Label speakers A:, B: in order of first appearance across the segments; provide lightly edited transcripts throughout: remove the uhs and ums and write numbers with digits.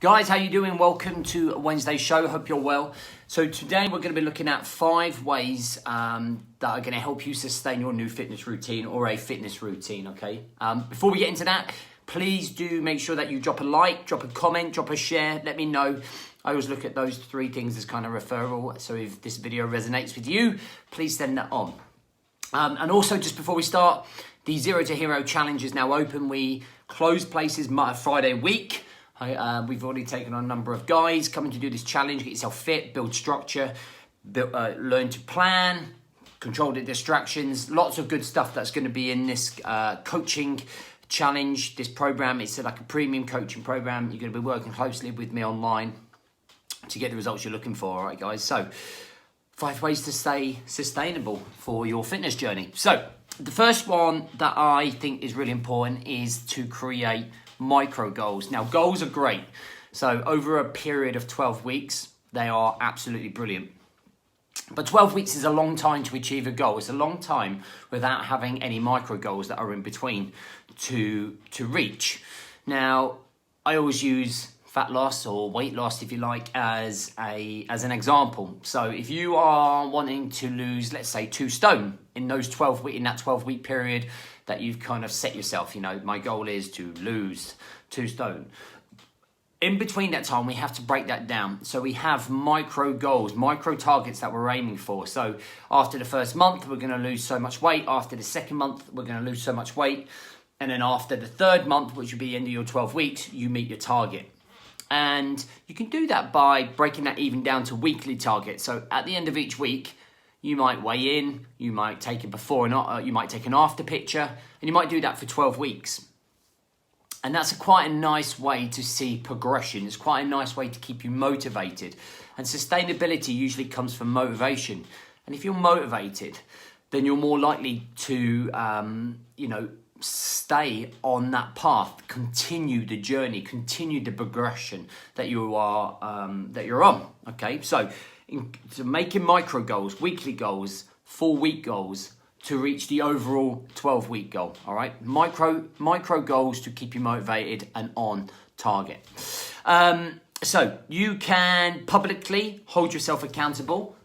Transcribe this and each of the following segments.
A: Guys, how you doing? Welcome to Wednesday show. Hope you're well. So today we're going to be looking at 5 ways that are going to help you sustain your new fitness routine or a fitness routine, okay? Before we get into that, please do make sure that you drop a like, drop a comment, drop a share. Let me know. I always look at those 3 things as kind of referral. So if this video resonates with you, please send that on. And also, just before we start, the Zero to Hero Challenge is now open. We close places Friday week. We've already taken on a number of guys coming to do this challenge. Get yourself fit, build structure, learn to plan, control the distractions. Lots of good stuff that's going to be in this coaching challenge. This program is like a premium coaching program. You're going to be working closely with me online to get the results you're looking for. All right, guys. So 5 ways to stay sustainable for your fitness journey. So the first one that I think is really important is to create micro goals. Now, goals are great. So over a period of 12 weeks, they are absolutely brilliant. But 12 weeks is a long time to achieve a goal. It's a long time without having any micro goals that are in between to reach. Now, I always use fat loss or weight loss, if you like, as an example. So if you are wanting to lose, let's say, 2 stone in that 12-week period that you've kind of set yourself, my goal is to lose 2 stone. In between that time, we have to break that down. So we have micro goals, micro targets that we're aiming for. So after the first month, we're going to lose so much weight. After the second month, we're going to lose so much weight. And then after the third month, which will be the end of your 12 weeks, you meet your target. And you can do that by breaking that even down to weekly targets. So at the end of each week, you might weigh in, you might take a before and you might take an after picture, and you might do that for 12 weeks. And that's quite a nice way to see progression. It's quite a nice way to keep you motivated. And sustainability usually comes from motivation. And if you're motivated, then you're more likely to, stay on that path, continue the journey, continue the progression that you're on. Okay, so making micro goals, weekly goals, 4-week goals to reach the overall 12-week goal. All right, micro goals to keep you motivated and on target. So you can publicly hold yourself accountable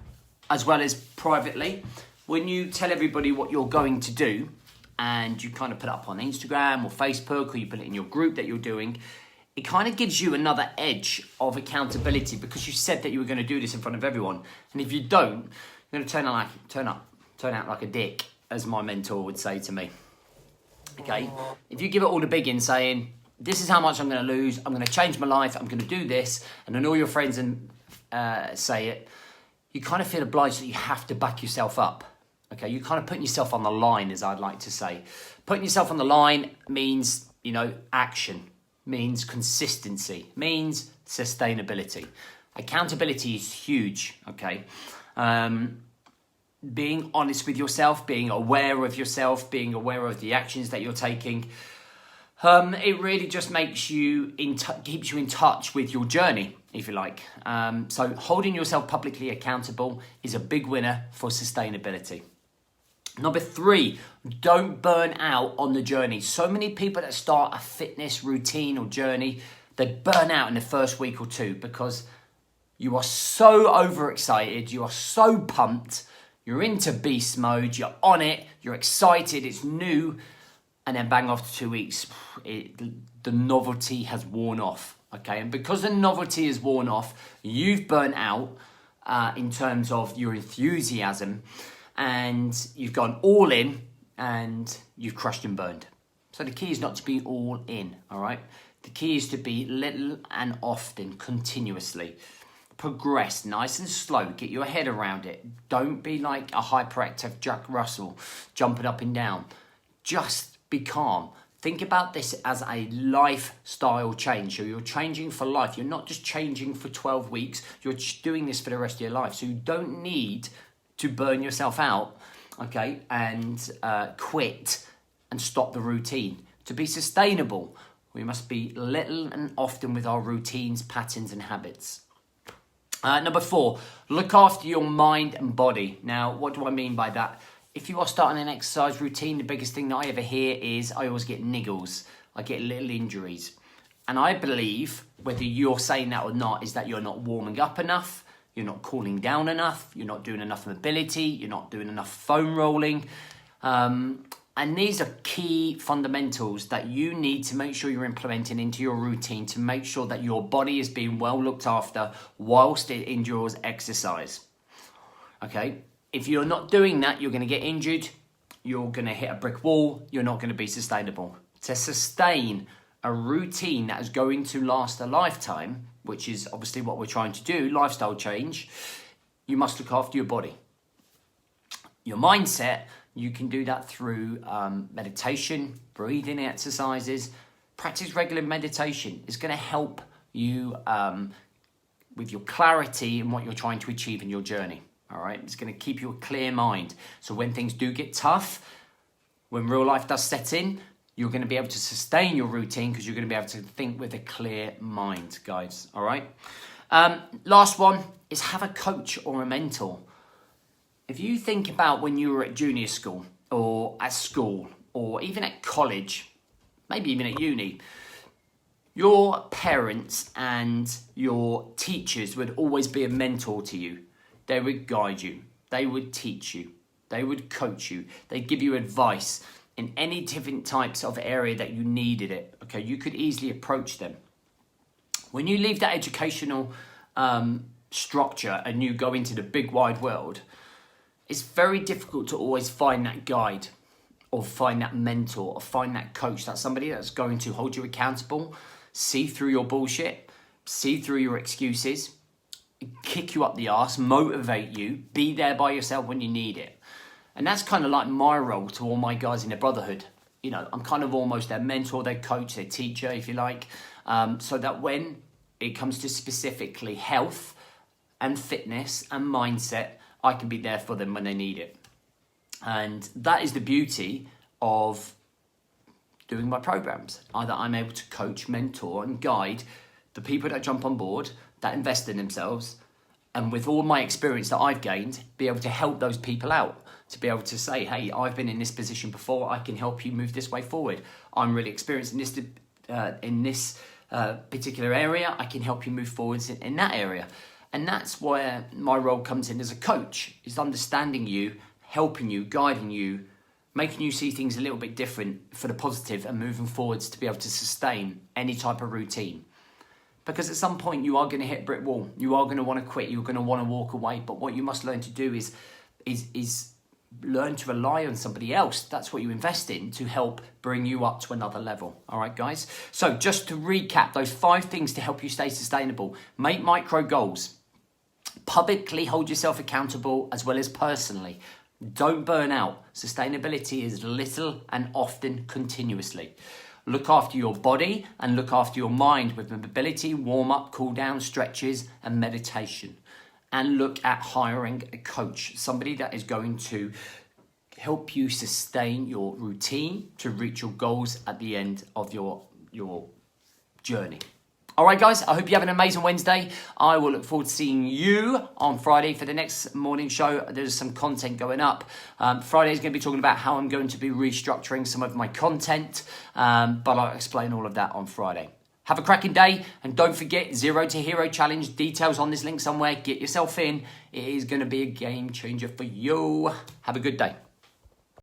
A: as well as privately. When you tell everybody what you're going to do, and you kind of put it up on Instagram or Facebook, or you put it in your group that you're doing, it kind of gives you another edge of accountability because you said that you were going to do this in front of everyone. And if you don't, you're going to turn out like a dick, as my mentor would say to me. Okay? If you give it all the big in saying, this is how much I'm going to lose, I'm going to change my life, I'm going to do this, and then all your friends say it, you kind of feel obliged that you have to back yourself up. Okay, you're kind of putting yourself on the line, as I'd like to say. Putting yourself on the line means, action, means consistency, means sustainability. Accountability is huge, okay? Being honest with yourself, being aware of yourself, being aware of the actions that you're taking, it really just makes you keeps you in touch with your journey, if you like. So holding yourself publicly accountable is a big winner for sustainability. Number 3, don't burn out on the journey. So many people that start a fitness routine or journey, they burn out in the first week or 2 because you are so overexcited, you are so pumped, you're into beast mode, you're on it, you're excited, it's new, and then bang, after 2 weeks, the novelty has worn off, okay? And because the novelty is worn off, you've burnt out in terms of your enthusiasm, and you've gone all in and you've crushed and burned. So the key is not to be all in, all right? The key is to be little and often, continuously. Progress nice and slow. Get your head around it. Don't be like a hyperactive Jack Russell jumping up and down. Just be calm. Think about this as a lifestyle change. So you're changing for life. You're not just changing for 12 weeks. You're doing this for the rest of your life. So you don't need to burn yourself out, okay, and quit and stop the routine. To be sustainable, we must be little and often with our routines, patterns, and habits. Number 4, look after your mind and body. Now, what do I mean by that? If you are starting an exercise routine, the biggest thing that I ever hear is I always get niggles. I get little injuries. And I believe, whether you're saying that or not, is that you're not warming up enough, you're not cooling down enough, you're not doing enough mobility, you're not doing enough foam rolling. And these are key fundamentals that you need to make sure you're implementing into your routine to make sure that your body is being well looked after whilst it endures exercise. Okay? If you're not doing that, you're going to get injured, you're going to hit a brick wall, you're not going to be sustainable. To sustain a routine that is going to last a lifetime, which is obviously what we're trying to do, lifestyle change, you must look after your body. Your mindset, you can do that through meditation, breathing exercises. Practice regular meditation. It's going to help you with your clarity and what you're trying to achieve in your journey. All right, it's going to keep you a clear mind. So when things do get tough, when real life does set in, you're going to be able to sustain your routine because you're going to be able to think with a clear mind, guys. All right. Last one is have a coach or a mentor. If you think about when you were at junior school or at school or even at college, maybe even at uni, your parents and your teachers would always be a mentor to you. They would guide you. They would teach you. They would coach you. They'd give you advice in any different types of area that you needed it. Okay, you could easily approach them. When you leave that educational structure and you go into the big wide world, it's very difficult to always find that guide or find that mentor or find that coach. That's somebody that's going to hold you accountable, see through your bullshit, see through your excuses, kick you up the arse, motivate you, be there by yourself when you need it. And that's kind of like my role to all my guys in the brotherhood. You know, I'm kind of almost their mentor, their coach, their teacher, if you like, so that when it comes to specifically health and fitness and mindset, I can be there for them when they need it. And that is the beauty of doing my programs. Either I'm able to coach, mentor, and guide the people that jump on board, that invest in themselves, and with all my experience that I've gained, be able to help those people out, to be able to say, hey, I've been in this position before, I can help you move this way forward. I'm really experienced in this particular area, I can help you move forwards in that area. And that's where my role comes in as a coach, is understanding you, helping you, guiding you, making you see things a little bit different for the positive and moving forwards to be able to sustain any type of routine. Because at some point you are going to hit a brick wall. You are going to want to quit. You're going to want to walk away. But what you must learn to do is learn to rely on somebody else. That's what you invest in to help bring you up to another level. All right, guys? So just to recap, those 5 things to help you stay sustainable. Make micro goals. Publicly hold yourself accountable as well as personally. Don't burn out. Sustainability is little and often continuously. Look after your body and look after your mind with mobility, warm-up, cool-down, stretches and meditation. And look at hiring a coach, somebody that is going to help you sustain your routine to reach your goals at the end of your journey. All right, guys, I hope you have an amazing Wednesday. I will look forward to seeing you on Friday for the next morning show. There's some content going up. Friday is going to be talking about how I'm going to be restructuring some of my content, but I'll explain all of that on Friday. Have a cracking day, and don't forget, Zero to Hero Challenge, details on this link somewhere. Get yourself in. It is going to be a game changer for you. Have a good day.